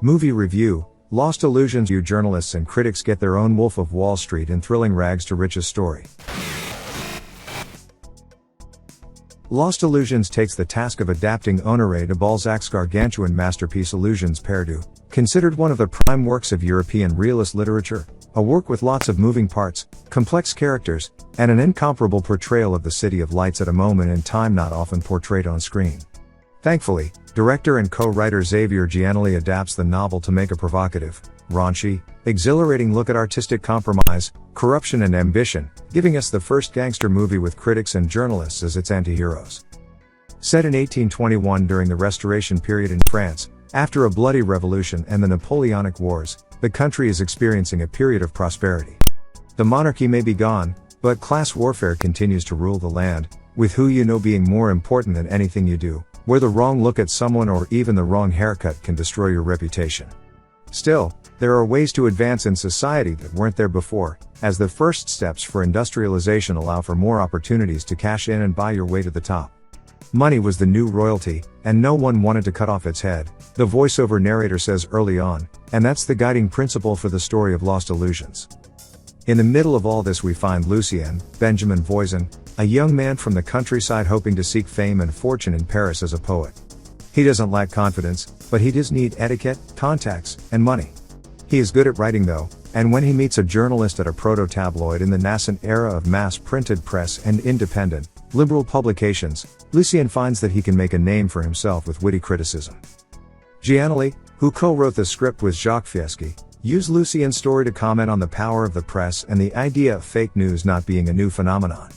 Movie review: Lost Illusions. You journalists and critics get their own Wolf of Wall Street and thrilling rags to riches story. Lost Illusions takes the task of adapting Honoré to Balzac's gargantuan masterpiece Illusions Perdues, considered one of the prime works of European realist literature, a work with lots of moving parts, complex characters, and an incomparable portrayal of the City of Lights at a moment in time not often portrayed on screen. Thankfully, director and co-writer Xavier Giannelli adapts the novel to make a provocative, raunchy, exhilarating look at artistic compromise, corruption and ambition, giving us the first gangster movie with critics and journalists as its anti-heroes. Set in 1821 during the Restoration period in France, after a bloody revolution and the Napoleonic Wars, the country is experiencing a period of prosperity. The monarchy may be gone, but class warfare continues to rule the land, with who you know being more important than anything you do, where the wrong look at someone or even the wrong haircut can destroy your reputation. Still, there are ways to advance in society that weren't there before, as the first steps for industrialization allow for more opportunities to cash in and buy your way to the top. Money was the new royalty, and no one wanted to cut off its head, the voiceover narrator says early on, and that's the guiding principle for the story of Lost Illusions. In the middle of all this we find Lucien, Benjamin Voisin, a young man from the countryside hoping to seek fame and fortune in Paris as a poet. He doesn't lack confidence, but he does need etiquette, contacts, and money. He is good at writing though, and when he meets a journalist at a proto-tabloid in the nascent era of mass-printed press and independent, liberal publications, Lucien finds that he can make a name for himself with witty criticism. Giannelli, who co-wrote the script with Jacques Fieschi, used Lucien's story to comment on the power of the press and the idea of fake news not being a new phenomenon.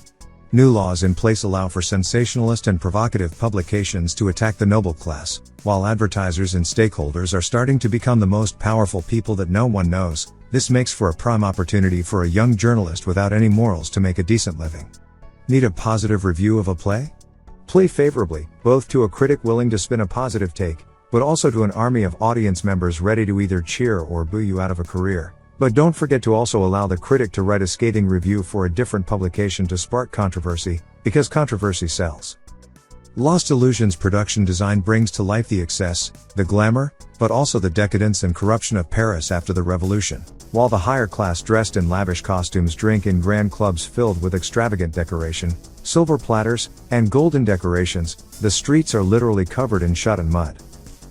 New laws in place allow for sensationalist and provocative publications to attack the noble class, while advertisers and stakeholders are starting to become the most powerful people that no one knows. This makes for a prime opportunity for a young journalist without any morals to make a decent living. Need a positive review of a play? Play favorably, both to a critic willing to spin a positive take, but also to an army of audience members ready to either cheer or boo you out of a career. But don't forget to also allow the critic to write a scathing review for a different publication to spark controversy, because controversy sells. Lost Illusions production design brings to life the excess, the glamour, but also the decadence and corruption of Paris after the revolution. While the higher class dressed in lavish costumes drink in grand clubs filled with extravagant decoration, silver platters, and golden decorations, the streets are literally covered in shut and mud.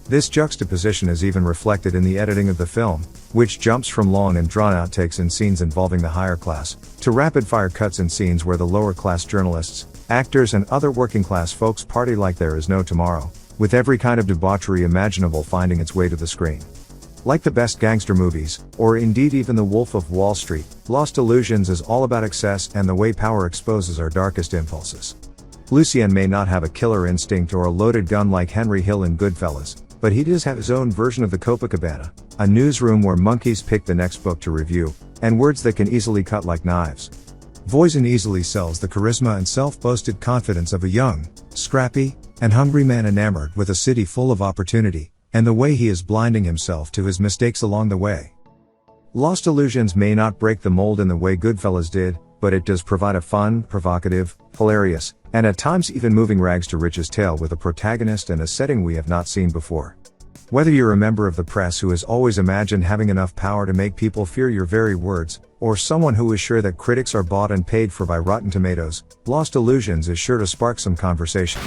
This juxtaposition is even reflected in the editing of the film, which jumps from long and drawn-out takes in scenes involving the higher class, to rapid-fire cuts in scenes where the lower-class journalists, actors and other working-class folks party like there is no tomorrow, with every kind of debauchery imaginable finding its way to the screen. Like the best gangster movies, or indeed even The Wolf of Wall Street, Lost Illusions is all about excess and the way power exposes our darkest impulses. Lucien may not have a killer instinct or a loaded gun like Henry Hill in Goodfellas, but he does have his own version of the Copacabana, a newsroom where monkeys pick the next book to review, and words that can easily cut like knives. Voisin easily sells the charisma and self-boasted confidence of a young, scrappy, and hungry man enamored with a city full of opportunity, and the way he is blinding himself to his mistakes along the way. Lost Illusions may not break the mold in the way Goodfellas did, but it does provide a fun, provocative, hilarious, and at times even moving rags to riches tale with a protagonist and a setting we have not seen before. Whether you're a member of the press who has always imagined having enough power to make people fear your very words, or someone who is sure that critics are bought and paid for by Rotten Tomatoes, Lost Illusions is sure to spark some conversations.